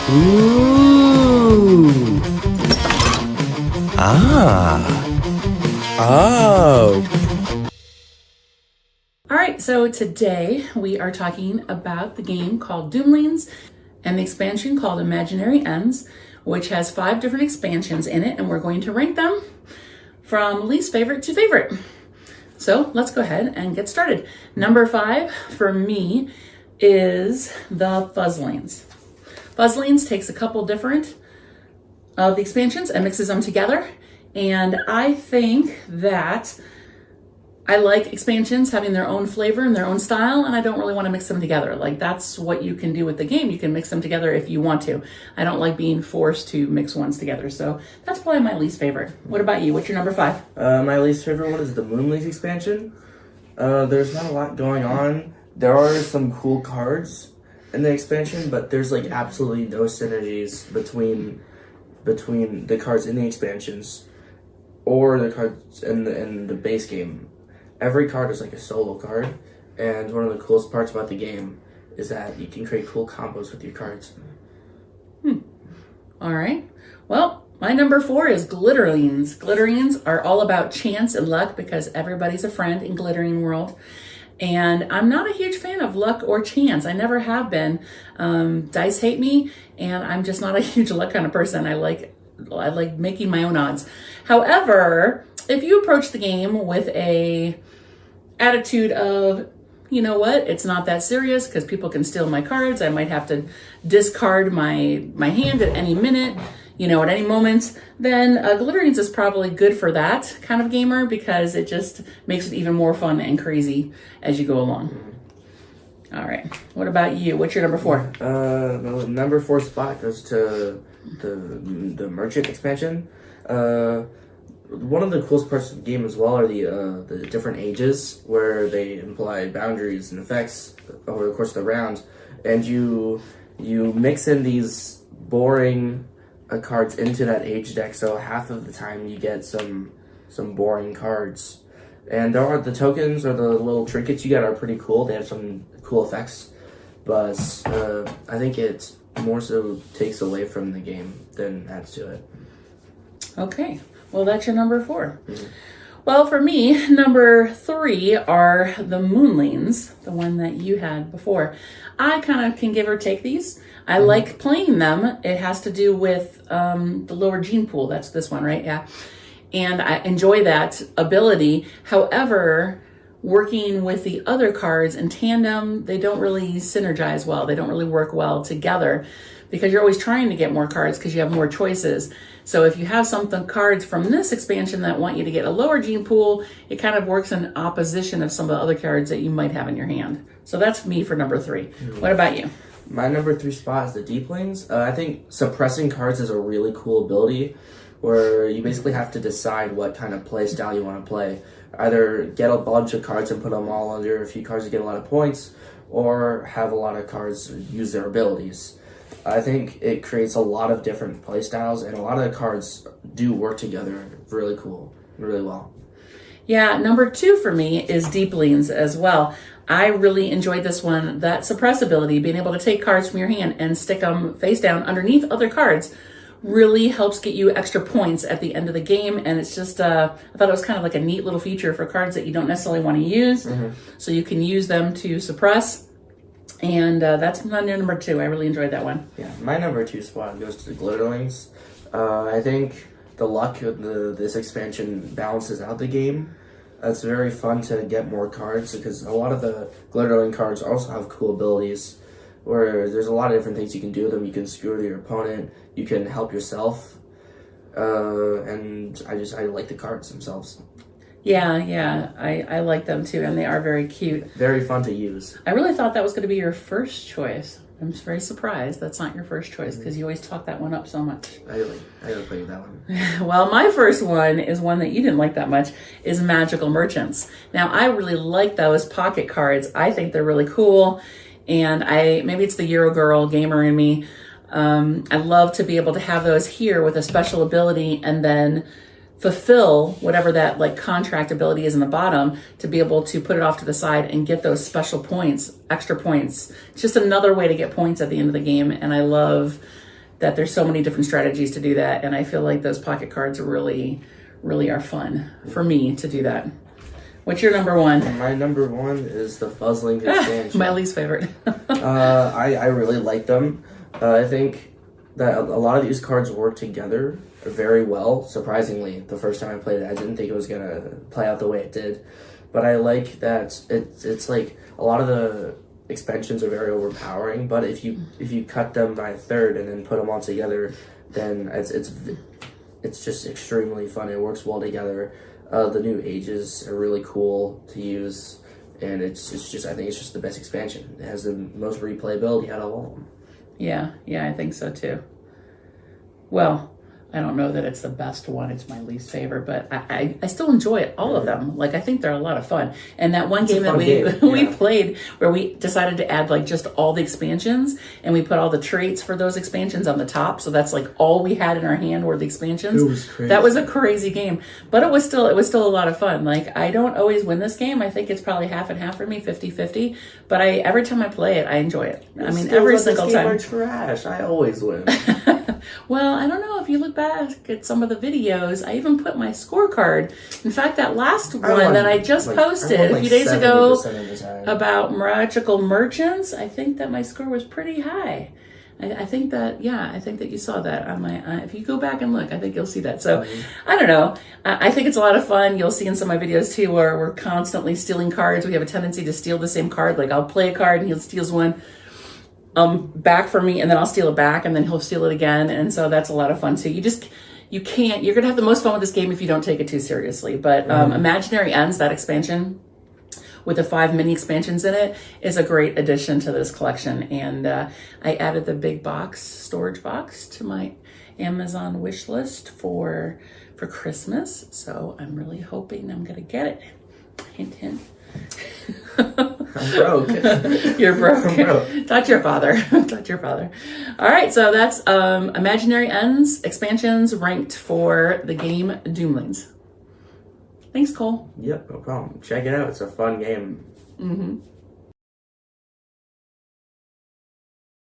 Ooh. Ah. Oh. All right, so today we are talking about the game called Doomlings and the expansion called Imaginary Ends, which has 5 different expansions in it, and we're going to rank them from least favorite to favorite. So let's go ahead and get started. Number 5 for me is the Fuzzlings. Fuzzlings takes a couple different of the expansions and mixes them together. And I think that I like expansions having their own flavor and their own style, and I don't really want to mix them together. Like, that's what you can do with the game. You can mix them together if you want to. I don't like being forced to mix ones together. So that's probably my least favorite. What about you? What's your number 5? My least favorite one is the Doomlings expansion. There's not a lot going on. There are some cool cards in the expansion, but there's like absolutely no synergies between the cards in the expansions or the cards in the base game. Every card is like a solo card, and one of the coolest parts about the game is that you can create cool combos with your cards. All right. Well, my number 4 is Glitterlings. Glitterlings are all about chance and luck because everybody's a friend in Glittering World. And I'm not a huge fan of luck or chance. I never have been. Dice hate me, and I'm just not a huge luck kind of person. I like making my own odds. However, if you approach the game with a attitude of, you know what, it's not that serious because people can steal my cards. I might have to discard my hand at any minute, at any moment. Then Glitterings is probably good for that kind of gamer because it just makes it even more fun and crazy as you go along. All right. What about you? What's your number 4? The number 4 spot goes to the Merchant expansion. One of the coolest parts of the game as well are the different ages where they imply boundaries and effects over the course of the round, and you mix in these boring cards into that age deck. So half of the time you get some boring cards, and the tokens or the little trinkets you get are pretty cool. They have some cool effects, but I think it more so takes away from the game than adds to it. Okay. Well, that's your number 4. Well, for me, number 3 are the Moonlings, the one that you had before. I kind of can give or take these. I like playing them. It has to do with the lower gene pool. That's this one, right? Yeah. And I enjoy that ability. However, working with the other cards in tandem, they don't really synergize well. They don't really work well together because you're always trying to get more cards because you have more choices. So if you have some cards from this expansion that want you to get a lower gene pool, it kind of works in opposition of some of the other cards that you might have in your hand. So that's me for number 3. What about you? My number 3 spot is the Deeplings. I think suppressing cards is a really cool ability where you basically have to decide what kind of play style you want to play. Either get a bunch of cards and put them all under a few cards to get a lot of points, or have a lot of cards use their abilities. I think it creates a lot of different play styles, and a lot of the cards do work together really well. Yeah, number 2 for me is Deeplings as well. I really enjoyed this one. That suppress ability, being able to take cards from your hand and stick them face down underneath other cards, really helps get you extra points at the end of the game. And it's just, I thought it was kind of like a neat little feature for cards that you don't necessarily want to use. So you can use them to suppress. And that's my number 2. I really enjoyed that one. Yeah, my number 2 spot goes to the Glitterlings. I think the luck of this expansion balances out the game. It's very fun to get more cards because a lot of the Glitterling cards also have cool abilities where there's a lot of different things you can do with them. You can skewer your opponent, you can help yourself, and I like the cards themselves. Yeah, I like them too, and they are very cute. Very fun to use. I really thought that was going to be your first choice. I'm just very surprised that's not your first choice because you always talk that one up so much. I gotta play with that one. Well, my first one is one that you didn't like that much, is Magical Merchants. Now, I really like those pocket cards. I think they're really cool, and maybe it's the Eurogirl gamer in me. I love to be able to have those here with a special ability and then fulfill whatever that like contract ability is in the bottom to be able to put it off to the side and get those special points, extra points. It's just another way to get points at the end of the game. And I love that there's so many different strategies to do that. And I feel like those pocket cards really are fun for me to do that. What's your number one? My number one is the Fuzzling expansion. My least favorite. I really like them. I think that a lot of these cards work together very well. Surprisingly, the first time I played it, I didn't think it was gonna play out the way it did. But I like that it's like a lot of the expansions are very overpowering. But if you cut them by a third and then put them all together, then it's just extremely fun. It works well together. The new ages are really cool to use, and it's just I think it's just the best expansion. It has the most replayability out of all of them. Yeah, I think so too. Well, I don't know that it's the best one. It's my least favorite, but I still enjoy it, all of them. Like, I think they're a lot of fun. And that one game that we played where we decided to add like just all the expansions, and we put all the traits for those expansions on the top. So that's like all we had in our hand were the expansions. It was crazy. That was a crazy game, but it was still a lot of fun. Like, I don't always win this game. I think it's probably half and half for me, 50-50. But every time I play it, I enjoy it. I mean, every single time. Are trash. I always win. Well, I don't know if you look back at some of the videos, I even put my scorecard. In fact, that last one that I just posted a few days ago about Magical Merchants, I think that my score was pretty high. I think that you saw that on my, if you go back and look, I think you'll see that. So, I don't know. I think it's a lot of fun. You'll see in some of my videos too, where we're constantly stealing cards. We have a tendency to steal the same card. Like, I'll play a card and he'll steals one back from me, and then I'll steal it back, and then he'll steal it again. And so that's a lot of fun too. You're going to have the most fun with this game if you don't take it too seriously. But Imaginary Ends, that expansion with the 5 mini expansions in it, is a great addition to this collection. And I added the big storage box to my Amazon wish list for Christmas. So I'm really hoping I'm going to get it. Hint, hint. I'm broke. You're broke. I'm broke. Touch your father. Touch your father. All right, so that's Imaginary Ends expansions ranked for the game Doomlings. Thanks, Cole. Yep, no problem. Check it out. It's a fun game.